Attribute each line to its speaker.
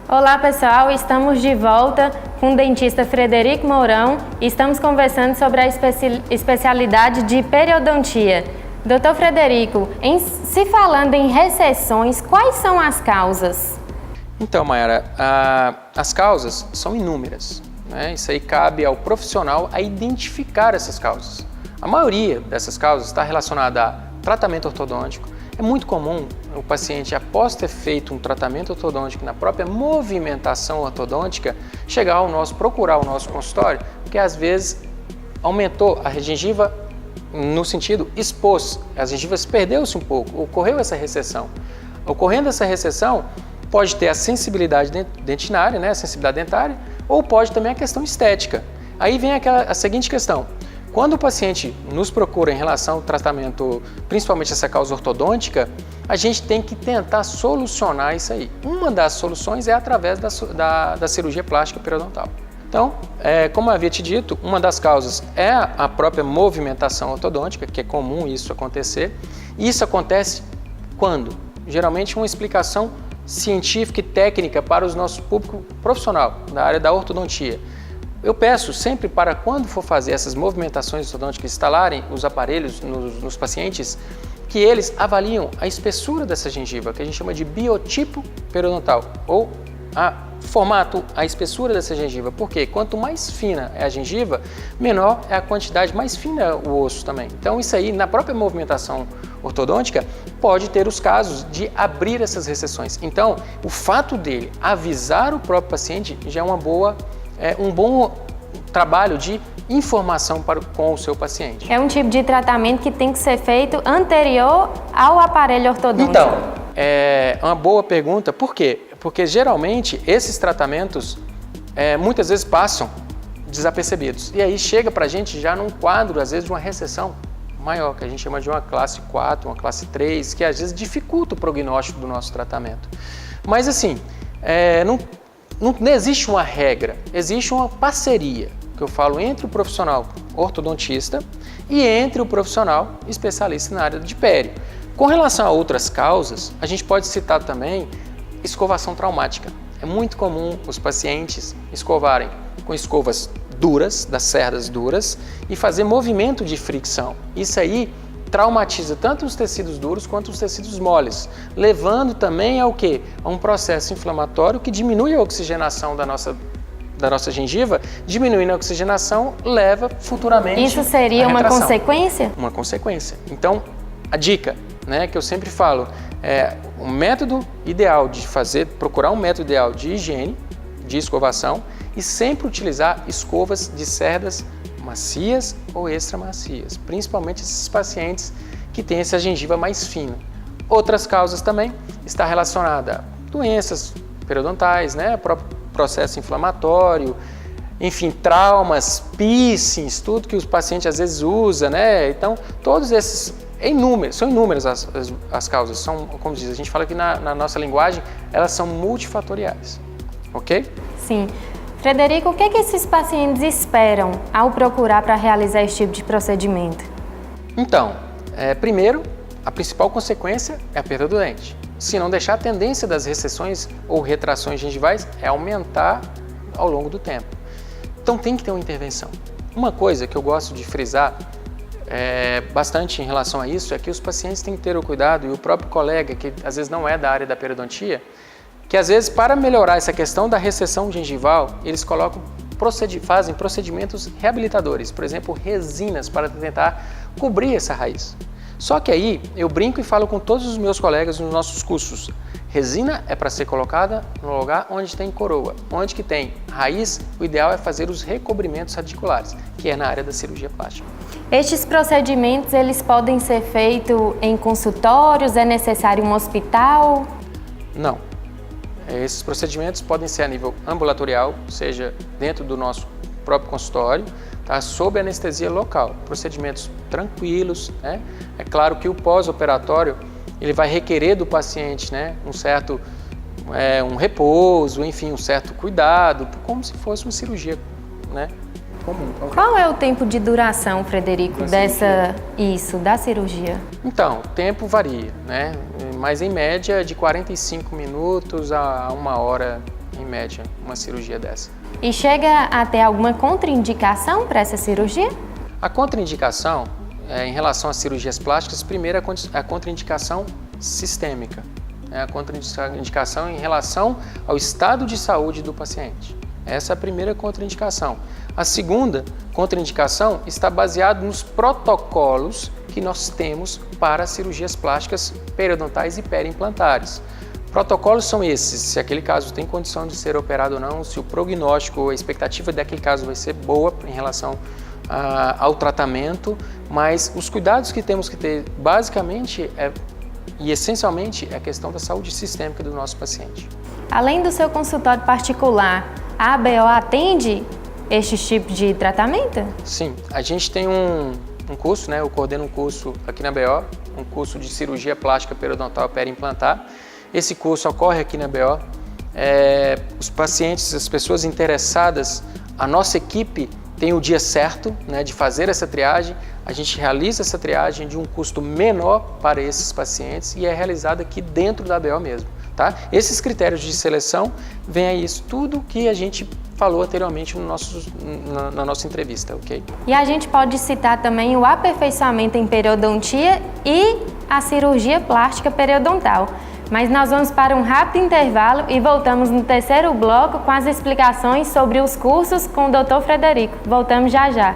Speaker 1: Olá pessoal, estamos de volta com o dentista Frederico Mourão e estamos conversando sobre a especialidade de periodontia. Doutor Frederico, se falando em recessões, quais são as causas?
Speaker 2: Então, Mayara, as causas são inúmeras, né? Isso aí cabe ao profissional a identificar essas causas. A maioria dessas causas está relacionada a tratamento ortodôntico. É muito comum o paciente, após ter feito um tratamento ortodôntico na própria movimentação ortodôntica, procurar o nosso consultório, porque às vezes aumentou a gengiva no sentido expôs, as gengivas perdeu-se um pouco, ocorreu essa recessão. Ocorrendo essa recessão, pode ter a sensibilidade dentinária, né, a sensibilidade dentária, ou pode também a questão estética. Aí vem a seguinte questão. Quando o paciente nos procura em relação ao tratamento, principalmente essa causa ortodôntica, a gente tem que tentar solucionar isso aí. Uma das soluções é através da cirurgia plástica periodontal. Então, como eu havia te dito, uma das causas é a própria movimentação ortodôntica, que é comum isso acontecer. E isso acontece quando? Geralmente uma explicação científica e técnica para o nosso público profissional da área da ortodontia. Eu peço sempre para quando for fazer essas movimentações ortodônticas, instalarem os aparelhos nos pacientes, que eles avaliam a espessura dessa gengiva, que a gente chama de biotipo periodontal, ou a espessura dessa gengiva. Porque quanto mais fina é a gengiva, menor é a quantidade, mais fina é o osso também. Então isso aí, na própria movimentação ortodôntica, pode ter os casos de abrir essas recessões. Então, o fato dele avisar o próprio paciente já é um bom trabalho de informação com o seu paciente.
Speaker 1: É um tipo de tratamento que tem que ser feito anterior ao aparelho ortodôntico.
Speaker 2: Então, é uma boa pergunta. Por quê? Porque geralmente esses tratamentos muitas vezes passam desapercebidos. E aí chega pra gente já num quadro, às vezes, de uma recessão maior, que a gente chama de uma classe 4, uma classe 3, que às vezes dificulta o prognóstico do nosso tratamento. Mas assim, não existe uma regra, existe uma parceria, que eu falo entre o profissional ortodontista e entre o profissional especialista na área de pério. Com relação a outras causas, a gente pode citar também escovação traumática. É muito comum os pacientes escovarem com escovas duras, das cerdas duras, e fazer movimento de fricção. Isso aí traumatiza tanto os tecidos duros quanto os tecidos moles, levando também ao quê? A um processo inflamatório que diminui a oxigenação da nossa gengiva. Diminuindo a oxigenação leva futuramente
Speaker 1: Isso seria uma consequência?
Speaker 2: Uma consequência. Então, a dica, né, que eu sempre falo, um método ideal de procurar um método ideal de higiene, de escovação, e sempre utilizar escovas de cerdas macias ou extra macias, principalmente esses pacientes que têm essa gengiva mais fina. Outras causas também está relacionada a doenças periodontais, né, próprio processo inflamatório, enfim, traumas, piercings, tudo que os pacientes às vezes usam, né? Então, todos esses são inúmeras as causas, são, como diz, a gente fala que na nossa linguagem, elas são multifatoriais, ok?
Speaker 1: Sim. Frederico, o que esses pacientes esperam ao procurar para realizar esse tipo de procedimento?
Speaker 2: Então, primeiro, a principal consequência é a perda do dente. Se não deixar, a tendência das recessões ou retrações gengivais é aumentar ao longo do tempo. Então tem que ter uma intervenção. Uma coisa que eu gosto de frisar bastante em relação a isso é que os pacientes têm que ter o cuidado, e o próprio colega, que às vezes não é da área da periodontia, que às vezes, para melhorar essa questão da recessão gengival, eles fazem procedimentos reabilitadores, por exemplo, resinas, para tentar cobrir essa raiz. Só que aí eu brinco e falo com todos os meus colegas nos nossos cursos. Resina é para ser colocada no lugar onde tem coroa. Onde que tem raiz, o ideal é fazer os recobrimentos radiculares, que é na área da cirurgia plástica.
Speaker 1: Estes procedimentos, eles podem ser feitos em consultórios? É necessário um hospital?
Speaker 2: Não. Esses procedimentos podem ser a nível ambulatorial, seja dentro do nosso próprio consultório, tá? Sob anestesia local. Procedimentos tranquilos, né? É claro que o pós-operatório ele vai requerer do paciente, né, um repouso, enfim, um certo cuidado, como se fosse uma cirurgia, né, comum.
Speaker 1: Qual é o tempo de duração, Frederico, da cirurgia?
Speaker 2: Então, o tempo varia, né? Mas em média de 45 minutos a 1 hora em média, uma cirurgia dessa.
Speaker 1: E chega a ter alguma contraindicação para essa cirurgia?
Speaker 2: A contraindicação, em relação às cirurgias plásticas, primeiro a contraindicação sistêmica. A contraindicação em relação ao estado de saúde do paciente. Essa é a primeira contraindicação. A segunda contraindicação está baseada nos protocolos que nós temos para cirurgias plásticas periodontais e periimplantares. Protocolos são esses, se aquele caso tem condição de ser operado ou não, se o prognóstico, a expectativa daquele caso vai ser boa em relação ao tratamento, mas os cuidados que temos que ter basicamente e essencialmente é a questão da saúde sistêmica do nosso paciente.
Speaker 1: Além do seu consultório particular, a ABO atende estes tipos de tratamento?
Speaker 2: Sim, a gente tem um curso, né? Eu coordeno um curso aqui na BO, um curso de cirurgia plástica periodontal periimplantar. Esse curso ocorre aqui na BO. Os pacientes, as pessoas interessadas, a nossa equipe tem o dia certo, né, de fazer essa triagem. A gente realiza essa triagem de um custo menor para esses pacientes e é realizada aqui dentro da BO mesmo. Tá? Esses critérios de seleção vêm a isso tudo que a gente falou anteriormente na nossa entrevista, ok?
Speaker 1: E a gente pode citar também o aperfeiçoamento em periodontia e a cirurgia plástica periodontal. Mas nós vamos para um rápido intervalo e voltamos no terceiro bloco com as explicações sobre os cursos com o Dr. Frederico. Voltamos já já.